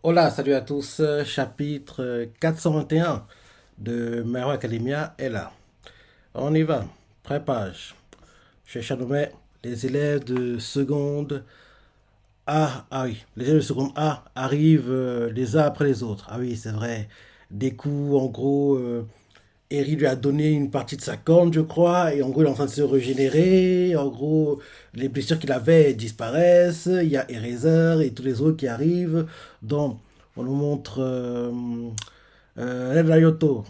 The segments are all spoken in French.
Hola, salut à tous. Chapitre 421 de My Hero Academia est là. On y va. Pré-page. Je Chanomet, les élèves de seconde A. Ah oui, les élèves de seconde A arrivent les uns après les autres. Ah oui, c'est vrai. Des coups, en gros, Eri lui a donné une partie de sa corne, je crois, et en gros, il est en train de se régénérer. En gros, les blessures qu'il avait disparaissent. Il y a Eraser et tous les autres qui arrivent. Donc, on nous montre Naruto,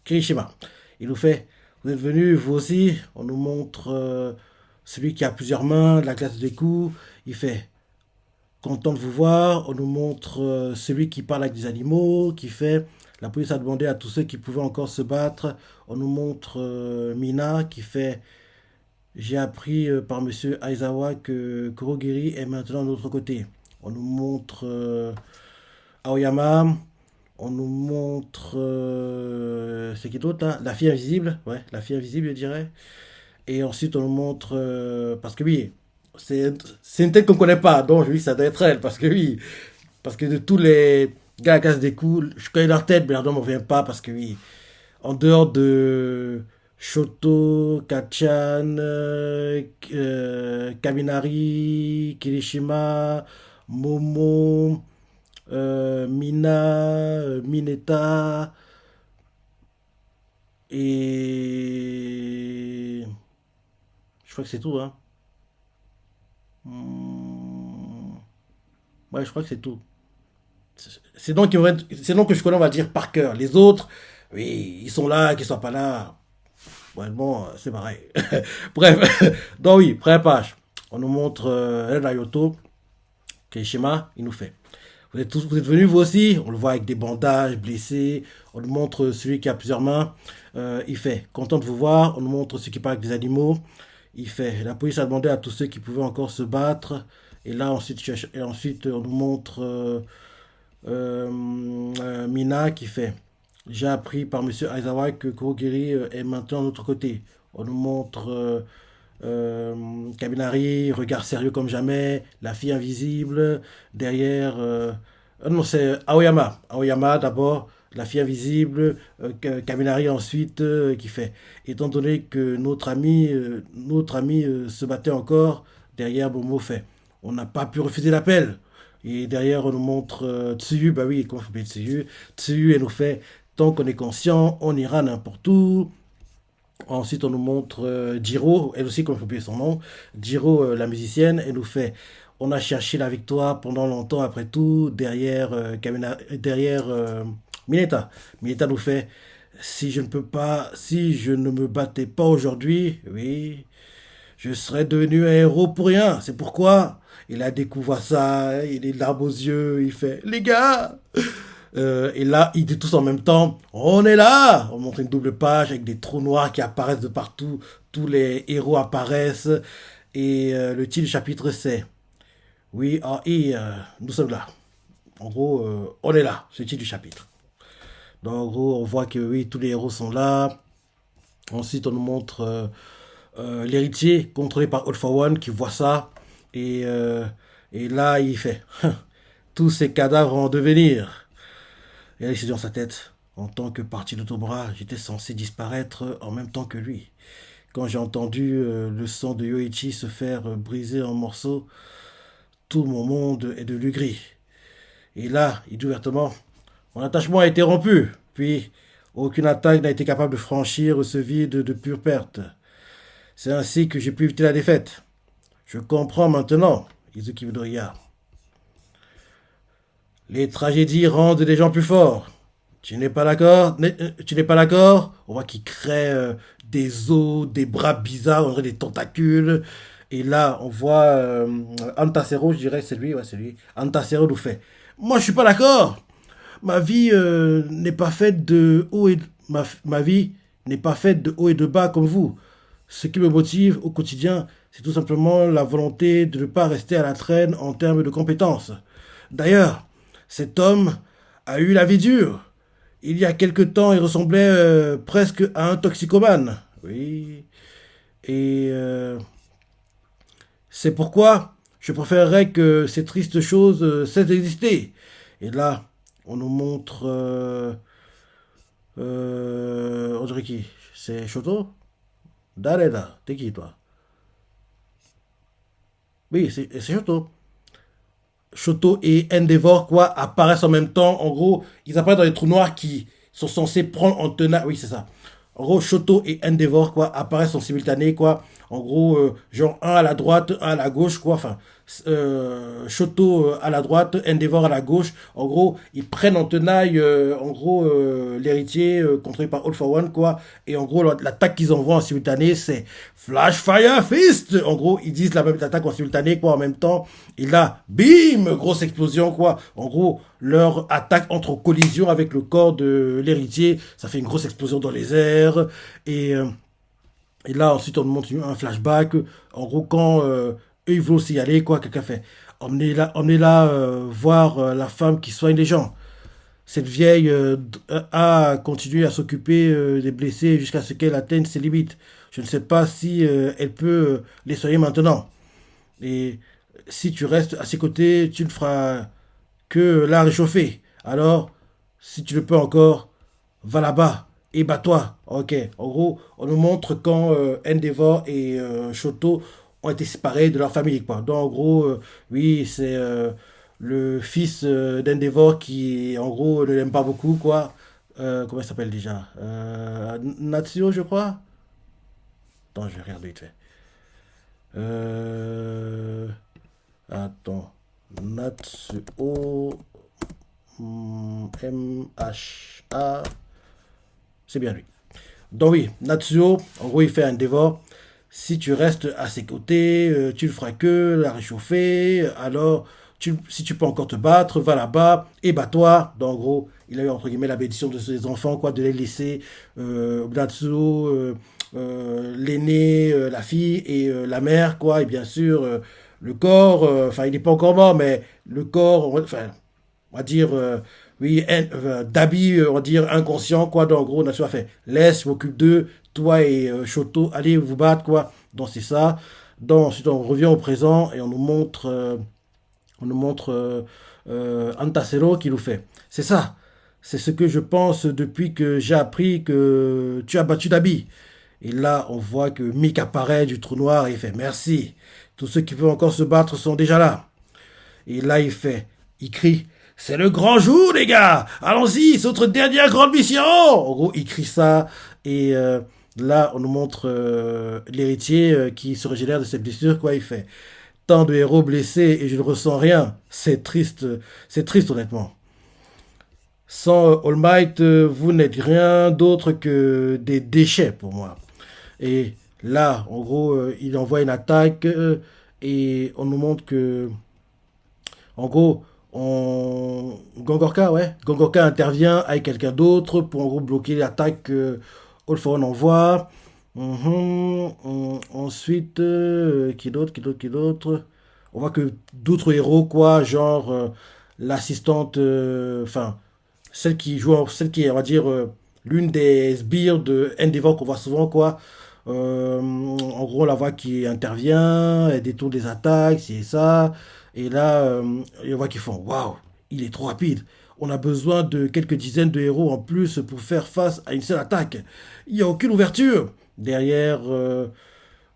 Kirishima. Il nous fait, vous êtes venus, vous aussi. On nous montre celui qui a plusieurs mains, de la classe des coups. Il fait, content de vous voir. On nous montre celui qui parle avec des animaux, qui fait, la police a demandé à tous ceux qui pouvaient encore se battre. On nous montre Mina qui fait, j'ai appris par monsieur Aizawa que Kurogiri est maintenant de notre côté. On nous montre Aoyama. On nous montre. C'est qui d'autre là? La fille invisible. Ouais, la fille invisible, je dirais. Et ensuite, on nous montre. Parce que oui, c'est une tête qu'on connaît pas. Donc, oui, ça doit être elle. Parce que oui. Parce que de tous les gars à la casse des coups, je connais leur tête, mais leur nom ne me revient pas. Parce que oui. En dehors de. Shoto, Kachan, Kaminari, Kirishima, Momo, Mina, Mineta et je crois que c'est tout, hein. Hmm. Ouais, je crois que c'est tout. C'est donc que je connais, on va dire par cœur. Les autres, oui, ils sont là, qu'ils soient pas là. Ouais, bon, c'est pareil. Bref, donc oui, première page. On nous montre Nayoto, Kirishima, il nous fait. Vous êtes venus vous aussi. On le voit avec des bandages, blessés. On nous montre celui qui a plusieurs mains. Il fait content de vous voir. On nous montre celui qui parle avec des animaux. Il fait la police a demandé à tous ceux qui pouvaient encore se battre. Et là ensuite on nous montre Mina qui fait j'ai appris par monsieur Aizawa que Kurogiri est maintenant de notre côté. On nous montre Kaminari, regard sérieux comme jamais, la fille invisible, derrière. Non, c'est Aoyama. Aoyama d'abord, la fille invisible, Kaminari ensuite, qui fait. Étant donné que notre ami se battait encore, derrière Momo fait. On n'a pas pu refuser l'appel. Et derrière, on nous montre Tsuyu, bah oui, comment faut Tsuyu. Tsuyu, elle nous fait, tant qu'on est conscient, on ira n'importe où. Ensuite, on nous montre Jiro, elle aussi, comme il faut oublier son nom. Jiro, la musicienne, elle nous fait on a cherché la victoire pendant longtemps, après tout, derrière Mineta. Mineta nous fait si je ne peux pas, si je ne me battais pas aujourd'hui, oui, je serais devenu un héros pour rien. C'est pourquoi il a découvert ça, il est larmes aux yeux, il fait les gars, et là, ils disent tous en même temps, on est là. On montre une double page avec des trous noirs qui apparaissent de partout. Tous les héros apparaissent. Et le titre du chapitre, c'est We are here. Nous sommes là. En gros, on est là. C'est le titre du chapitre. Donc, en gros, on voit que oui, tous les héros sont là. Ensuite, on nous montre l'héritier contrôlé par All for One qui voit ça. Et, euh, et là, il fait tous ces cadavres en devenir. Et là, il s'est dit dans sa tête, en tant que partie de Tobra, j'étais censé disparaître en même temps que lui. Quand j'ai entendu le sang de Yoichi se faire briser en morceaux, tout mon monde est devenu gris. Et là, il dit ouvertement, mon attachement a été rompu. Puis, aucune attaque n'a été capable de franchir ce vide de pure perte. C'est ainsi que j'ai pu éviter la défaite. Je comprends maintenant, Izuki Midoriya. Les tragédies rendent les gens plus forts. Tu n'es pas d'accord? Tu n'es pas d'accord? On voit qu'il crée des os, des bras bizarres, on dirait des tentacules. Et là, on voit Antasero, je dirais, c'est lui, ouais, c'est lui. Antasero nous fait. Moi, je suis pas d'accord. Ma vie n'est pas faite de haut et ma vie n'est pas faite de haut et de bas comme vous. Ce qui me motive au quotidien, c'est tout simplement la volonté de ne pas rester à la traîne en termes de compétences. D'ailleurs, cet homme a eu la vie dure. Il y a quelque temps, il ressemblait presque à un toxicomane. Oui. Et c'est pourquoi Je préférerais que ces tristes choses cessent d'exister. Et là, on nous montre... on dirait qui? C'est Shoto? Dareda, t'es qui toi? Oui, c'est Shoto. Shoto et Endeavor, quoi, apparaissent en même temps. En gros, ils apparaissent dans les trous noirs qui sont censés prendre en tenaille. Oui, c'est ça. En gros, Shoto et Endeavor, quoi, apparaissent en simultané, quoi. En gros, genre un à la droite, un à la gauche, quoi. Enfin, Shoto à la droite, Endeavor à la gauche. En gros, ils prennent en tenaille, en gros, l'héritier contrôlé par All for One, quoi. Et en gros, l'attaque qu'ils envoient en simultané, c'est Flash Fire Fist. En gros, ils disent la même attaque en simultané, quoi, en même temps. Et là, bim, grosse explosion, quoi. En gros, leur attaque entre en collision avec le corps de l'héritier. Ça fait une grosse explosion dans les airs. Et, euh, et là, ensuite, on nous montre un flashback. En gros, quand eux, ils veulent aussi y aller, quoi, quelqu'un fait. Emmenez là voir la femme qui soigne les gens. Cette vieille a continué à s'occuper des blessés jusqu'à ce qu'elle atteigne ses limites. Je ne sais pas si elle peut les soigner maintenant. Et si tu restes à ses côtés, tu ne feras que la réchauffer. Alors, si tu le peux encore, va là-bas et bats-toi. Ok. En gros, on nous montre quand Endeavor et Shoto ont été séparés de leur famille, quoi. Donc, en gros, oui, c'est le fils d'Endeavor qui, en gros, ne l'aime pas beaucoup, quoi. Comment il s'appelle déjà Natsuo, je crois. Attends, je vais regarder vite fait. Euh... Attends. Natsuo. M-H-A. C'est bien lui. Donc oui, Natsuo, en gros, il fait un dévore. Si tu restes à ses côtés, tu ne feras que la réchauffer. Alors, si tu peux encore te battre, va là-bas et bats-toi. Donc, en gros, il a eu entre guillemets la bénédiction de ses enfants, quoi, de les laisser Natsuo, l'aîné, la fille et la mère, quoi. Et bien sûr, le corps, enfin, il n'est pas encore mort, mais le corps, enfin, on va dire, oui, d'habits, on va dire, inconscient, quoi. Donc, en gros, Natsuo a fait, laisse, je m'occupe d'eux, toi et Shoto, allez vous battre, quoi. Donc, c'est ça. Donc, ensuite, on revient au présent et on nous montre Antasero qui nous fait. C'est ça. C'est ce que je pense depuis que j'ai appris que tu as battu Dabi. Et là, on voit que Mick apparaît du trou noir et il fait merci. Tous ceux qui peuvent encore se battre sont déjà là. Et là, il crie, c'est le grand jour, les gars! Allons-y, c'est notre dernière grande mission! En gros, il crie ça. Et là, on nous montre l'héritier qui se régénère de ses blessures, quoi. Il fait tant de héros blessés et je ne ressens rien. C'est triste, honnêtement. Sans All Might, vous n'êtes rien d'autre que des déchets pour moi. Et là, en gros, il envoie une attaque et on nous montre que en gros, Gongorka, ouais. Gongorka intervient avec quelqu'un d'autre pour en gros bloquer l'attaque que All For One envoie. Ensuite, qui d'autre? On voit que d'autres héros, quoi, genre l'assistante, enfin, celle qui est, on va dire, l'une des sbires de Endeavor qu'on voit souvent, quoi. En gros, on la voit qui intervient, elle détourne des attaques, c'est ça. Et là, on voit qu'ils font waouh, il est trop rapide. On a besoin de quelques dizaines de héros en plus pour faire face à une seule attaque. Il n'y a aucune ouverture. Derrière,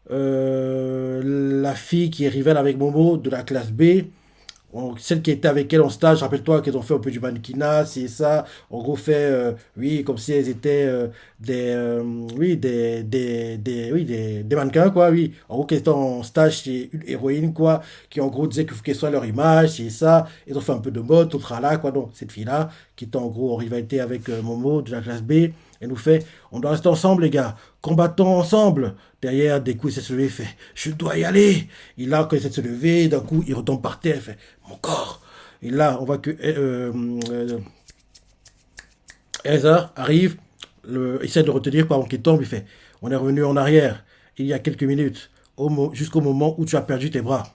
la fille qui est rivale avec Momo de la classe B, celle qui était avec elle en stage, rappelle-toi qu'elles ont fait un peu du mannequinat, c'est ça. En gros, fait, oui, comme si elles étaient oui, oui, des mannequins, quoi, oui. En gros, qu'elles étaient en stage chez une héroïne, quoi, qui en gros disait qu'il faut qu'elles soient leur image, c'est ça. Ils ont fait un peu de mode, tout là, quoi. Donc, cette fille-là, qui était en gros en rivalité avec Momo de la classe B, elle nous fait, on doit rester ensemble, les gars. Combattons ensemble. Derrière, des coups, il s'est se levé, il fait, je dois y aller. Il a, quand il essaie de se lever, d'un coup, il retombe par terre, il fait, mon corps. Et là, on voit que Elsa arrive, essaie de le retenir pendant qu'il tombe, il fait, on est revenu en arrière, il y a quelques minutes, jusqu'au moment où tu as perdu tes bras.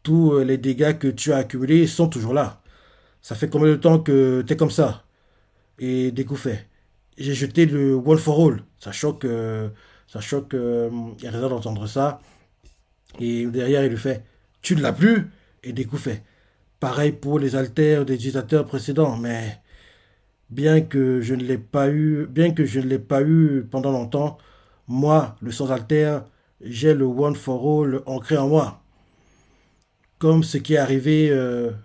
Tous les dégâts que tu as accumulés sont toujours là. Ça fait combien de temps que tu es comme ça? Et Deku fait, j'ai jeté le One for All. Ça choque Erza d'entendre ça. Et derrière, il lui fait, tu ne l'as plus. Et Deku fait. Pareil pour les haltères des utilisateurs précédents, mais bien que je ne l'ai pas eu pendant longtemps, moi, le sans haltère, j'ai le One for All ancré en moi. Comme ce qui est arrivé,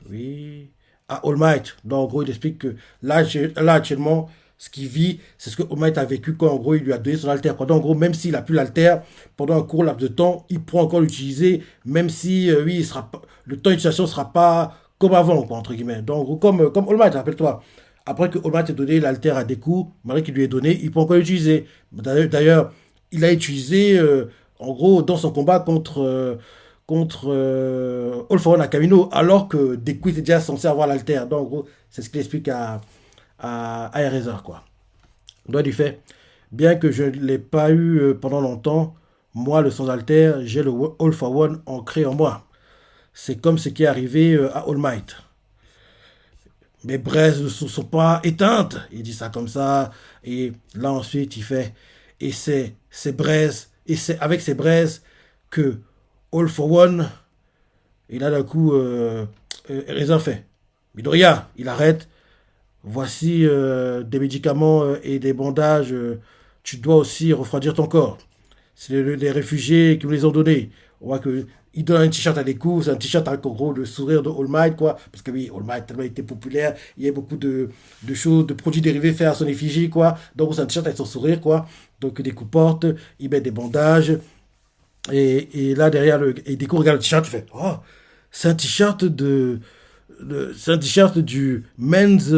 oui, à All Might. Donc, en gros, il explique que là actuellement, ce qu'il vit, c'est ce que All Might a vécu quand, en gros, il lui a donné son alter. Donc, en gros, même s'il a plus l'alter, pendant un court laps de temps, il pourra encore l'utiliser, même si, oui, le temps d'utilisation ne sera pas comme avant, quoi, entre guillemets. Donc, en gros, comme All Might, rappelle-toi. Après que All Might ait donné l'alter à Deku, malgré qu'il lui ait donné, il peut encore l'utiliser. D'ailleurs, il a utilisé, en gros, dans son combat contre All For One à Camino, alors que Deku était déjà censé avoir l'alter. Donc, en gros, c'est ce qu'il explique à Eraser, quoi. Donc, du fait, bien que je ne l'ai pas eu pendant longtemps, moi, le sans alter, j'ai le All For One ancré en moi. C'est comme ce qui est arrivé à All Might. Mes braises ne sont pas éteintes. Il dit ça comme ça. Et là, ensuite, il fait. Et c'est ces braises, et c'est avec ces braises que All For One, et là, d'un coup, Eraser fait. Midoriya, il arrête. Voici des médicaments et des bandages. Tu dois aussi refroidir ton corps. C'est les réfugiés qui me les ont donnés. On voit que il donne un t-shirt à des coups, c'est un t-shirt avec en gros le sourire de All Might, quoi. Parce que oui, All Might tellement été populaire, il y a beaucoup de choses, de produits dérivés faits à son effigie, quoi. Donc c'est un t-shirt avec son sourire, quoi. Donc des coups porte, il met des bandages. Et là derrière, et des coups regarde le t-shirt, il fait oh, c'est un t-shirt c'est un t-shirt du Men's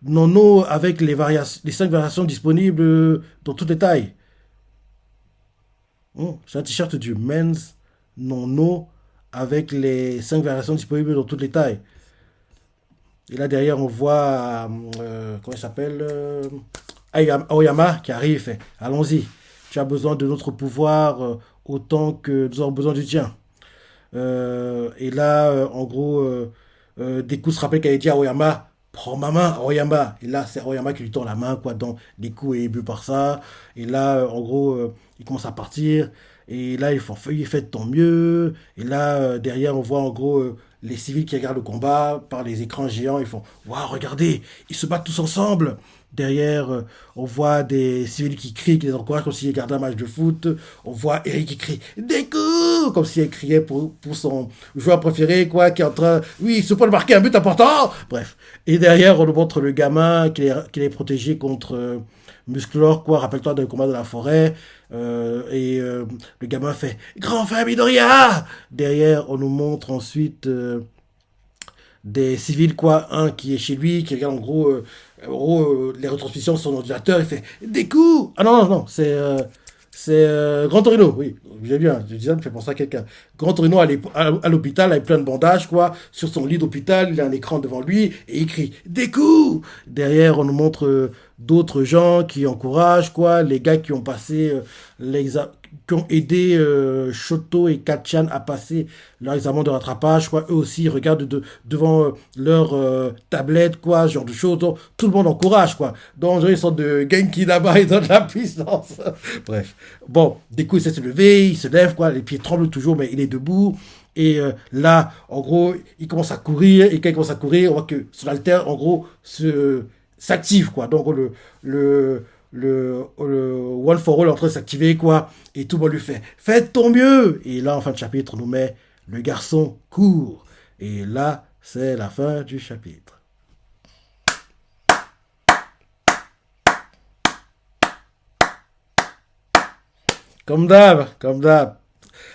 Nono avec les 5 variations disponibles dans toutes les tailles. C'est un t-shirt du Men's Nono avec les 5 variations disponibles dans toutes les tailles. Et là derrière on voit comment il s'appelle Aoyama qui arrive et fait allons-y, tu as besoin de notre pouvoir autant que nous avons besoin du tien. Et là en gros Deku se rappelle qu'elle a dit à Aoyama prends ma main Aoyama, et là c'est Aoyama qui lui tend la main quoi, donc Deku est ému par ça. Et là en gros il commence à partir. Et là, il fait de ton mieux. Et là, derrière, on voit en gros les civils qui regardent le combat par les écrans géants. Ils font waouh, regardez, ils se battent tous ensemble. Derrière, on voit des civils qui crient, qui les encouragent comme s'ils regardaient un match de foot. On voit Eric qui crie Deku comme s'il criait pour son joueur préféré, quoi, qui est en train. Oui, il se peut marquer un but important. Bref. Et derrière, on nous montre le gamin qui est protégé contre Musclor, quoi. Rappelle-toi d'un combat de la forêt. Le gamin fait grand frère Midoriya. Derrière, on nous montre ensuite des civils, quoi. Un qui est chez lui, qui regarde en gros les retransmissions sur son ordinateur. Il fait des coups. Ah non, non, non, c'est Grand Torino, oui, j'ai bien, je disais, me fait penser à quelqu'un. Grand Torino à l'hôpital avec plein de bandages, quoi. Sur son lit d'hôpital, il a un écran devant lui et il crie des coups. Derrière, on nous montre d'autres gens qui encouragent, quoi. Les gars qui ont passé qui ont aidé Shoto et Kachan à passer leur examen de rattrapage, quoi. Eux aussi, ils regardent devant leur tablette, quoi, ce genre de choses. Donc, tout le monde encourage, quoi. Donc, ils sont de Genki là-bas, ils donnent de la puissance. Bref. Bon, du coup, il s'est levé, il se lève, quoi. Les pieds tremblent toujours, mais il est debout. Et là, en gros, il commence à courir. Et quand il commence à courir, on voit que son alter, en gros, s'active, quoi. Donc, le One for All est en train de s'activer, quoi. Et tout le monde lui fait fais de ton mieux. Et là, en fin de chapitre, on nous met le garçon court. Et là, c'est la fin du chapitre. Comme d'hab, comme d'hab.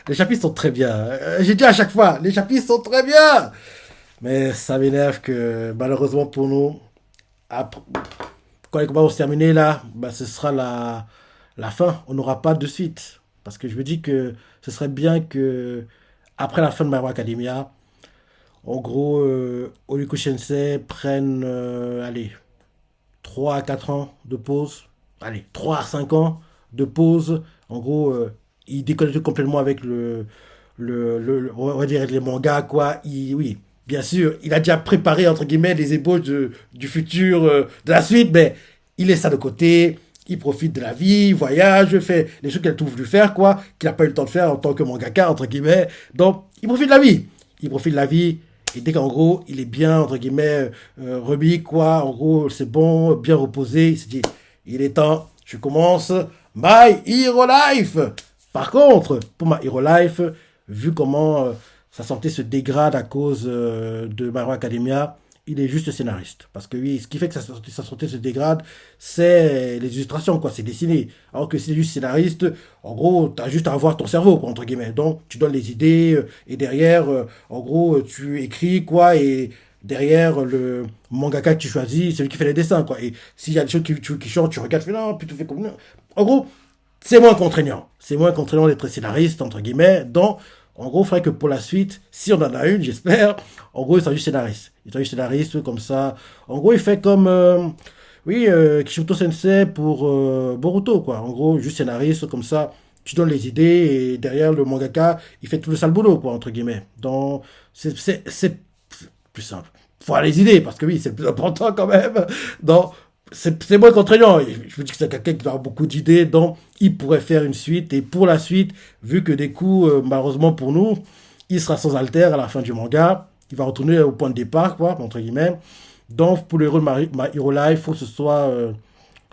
Les chapitres sont très bien. J'ai dit à chaque fois, les chapitres sont très bien. Mais ça m'énerve que, malheureusement pour nous, quand les combats vont se terminer là, bah, ce sera la fin. On n'aura pas de suite. Parce que je me dis que ce serait bien que, après la fin de My Hero Academia, en gros, Oriko Sensei prenne, allez, 3 à 4 ans de pause. Allez, 3 à 5 ans de pause. En gros, il déconnecte complètement avec on va dire les mangas, quoi. Oui, bien sûr, il a déjà préparé, entre guillemets, les ébauches du futur, de la suite, mais il laisse ça de côté. il profite de la vie, il voyage, fait les choses qu'il a tout voulu faire, quoi, qu'il n'a pas eu le temps de faire en tant que mangaka, entre guillemets. Donc, il profite de la vie. Il profite de la vie. Et dès qu'en gros, il est bien, entre guillemets, remis, quoi, en gros, c'est bon, bien reposé, il se dit, il est temps, je commence My Hero Life. Par contre, pour My Hero Life, vu comment sa santé se dégrade à cause de My Hero Academia, il est juste scénariste. Parce que oui, ce qui fait que sa santé se dégrade, c'est les illustrations, quoi, c'est dessiné. Alors que si c'est juste scénariste, en gros, tu as juste à avoir ton cerveau, quoi, entre guillemets. Donc, tu donnes les idées, et derrière, en gros, tu écris, quoi, et derrière, le mangaka que tu choisis, c'est lui qui fait les dessins, quoi. Et s'il y a des choses qui chantent, tu regardes, tu fais non, puis tu fais comme... En gros, c'est moins contraignant. C'est moins contraignant d'être scénariste, entre guillemets. Donc, en gros, il faudrait que pour la suite, si on en a une, j'espère, en gros, il sera juste scénariste. Il sera juste scénariste, comme ça. En gros, il fait comme, oui, Kishimoto Sensei pour Boruto, quoi. En gros, juste scénariste, comme ça, tu donnes les idées et derrière le mangaka, il fait tout le sale boulot, quoi, entre guillemets. Donc, c'est plus simple. Faut avoir les idées, parce que oui, c'est le plus important quand même. Donc, c'est moins contraignant. Je veux dire que c'est quelqu'un qui a beaucoup d'idées, donc il pourrait faire une suite. Et pour la suite, vu que des coups, malheureusement pour nous, il sera sans alter à la fin du manga. Il va retourner au point de départ, quoi, entre guillemets. Donc, pour le héros de My Hero Life, il faut que ce soit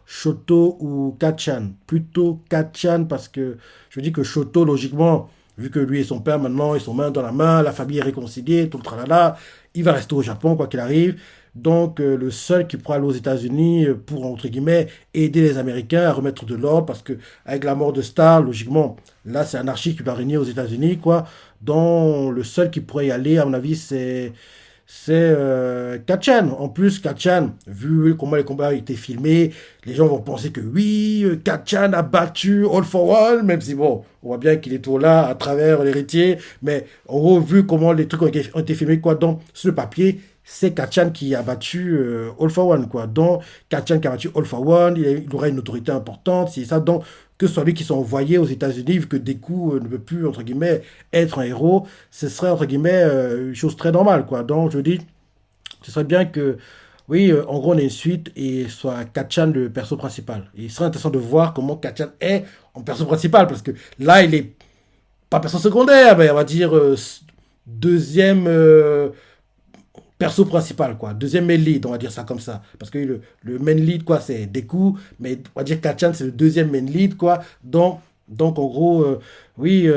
Shoto ou Kachan. Plutôt Kachan, parce que je me dis que Shoto, logiquement, vu que lui et son père, maintenant, ils sont main dans la main, la famille est réconciliée, tout le tralala, il va rester au Japon, quoi qu'il arrive. Donc, le seul qui pourra aller aux États-Unis pour, entre guillemets, aider les Américains à remettre de l'ordre, parce que avec la mort de Star, logiquement, là, c'est anarchie qui va régner aux États-Unis, quoi. Donc, le seul qui pourrait y aller, à mon avis, c'est Kachan. En plus, Kachan, vu comment les combats ont été filmés, les gens vont penser que oui, Kachan a battu All for One, même si bon, on voit bien qu'il est tout là à travers l'héritier, mais en gros, vu comment les trucs ont été filmés, quoi, donc sur le papier, c'est Kachan qui a battu All for One, quoi. Donc, Kachan qui a battu All for One, il aura une autorité importante, c'est ça. Donc, que ce soit lui qui soit envoyé aux États-Unis, vu que Deku ne peut plus, entre guillemets, être un héros, ce serait, entre guillemets, une chose très normale, quoi. Donc, je dis, ce serait bien que, oui, en gros, on ait une suite et soit Kachan le perso principal. Et il serait intéressant de voir comment Kachan est en perso principal, parce que là, il est pas perso secondaire, mais on va dire deuxième perso principal, quoi. Deuxième main lead, on va dire ça comme ça. Parce que le main lead, quoi, c'est Deku, mais on va dire Kachan, c'est le deuxième main lead, quoi. Donc en gros, oui,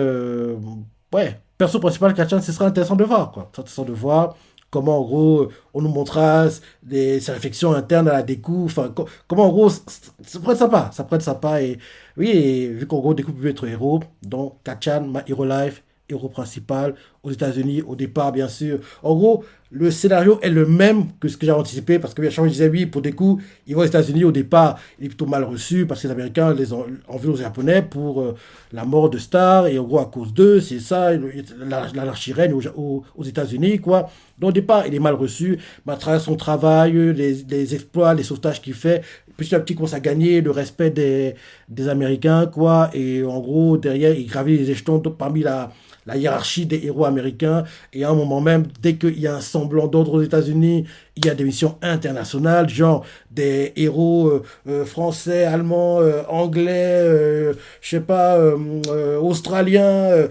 ouais, perso principal, Kachan, ce serait intéressant de voir, quoi. C'est intéressant de voir comment, en gros, on nous montrera ses réflexions internes à la Deku, enfin, comment, en gros, ça pourrait être sympa, ça pourrait être sympa, et oui, et vu qu'en gros, Deku peut être héros, donc Kachan, My Hero Life, héros principal, aux États-Unis, au départ, bien sûr. En gros, le scénario est le même que ce que j'avais anticipé, parce que à chaque fois, je disais, oui, pour des coups, il va aux États-Unis, au départ, il est plutôt mal reçu, parce que les Américains les ont envie aux Japonais pour la mort de Star, et en gros, à cause d'eux, c'est ça, l'anarchie règne aux États-Unis, quoi. Donc, au départ, il est mal reçu, mais à travers son travail, les exploits, les sauvetages qu'il fait, petit à petit, il commence à gagner le respect des Américains, quoi, et en gros, derrière, il gravit les échelons parmi la hiérarchie des héros américains. Et à un moment même, dès qu'il y a un semblant d'ordre aux États-Unis, il y a des missions internationales, genre des héros français, allemands, anglais, je sais pas, australiens,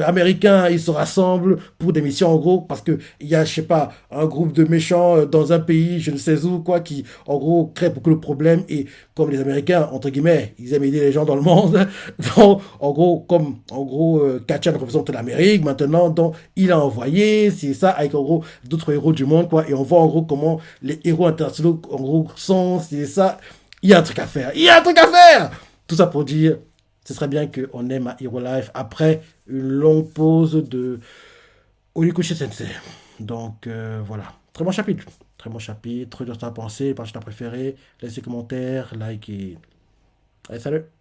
américains, ils se rassemblent pour des missions en gros, parce que il y a, je sais pas, un groupe de méchants dans un pays, je ne sais où, quoi, qui en gros crée beaucoup de problèmes. Et comme les Américains, entre guillemets, ils aiment aider les gens dans le monde, donc en gros, comme en gros, Kachan représente l'Amérique maintenant, donc il a envoyé, c'est ça, avec en gros d'autres héros du monde, quoi, et on voit en gros comment les héros internationaux en gros sont, c'est ça, il y a un truc à faire, il y a un truc à faire. Tout ça pour dire, ce serait bien qu'on aime à Hero Life après une longue pause de Horikoshi Sensei. Donc voilà, très bon chapitre, très dur à penser, partie préférée, laissez commentaires, like et allez, salut.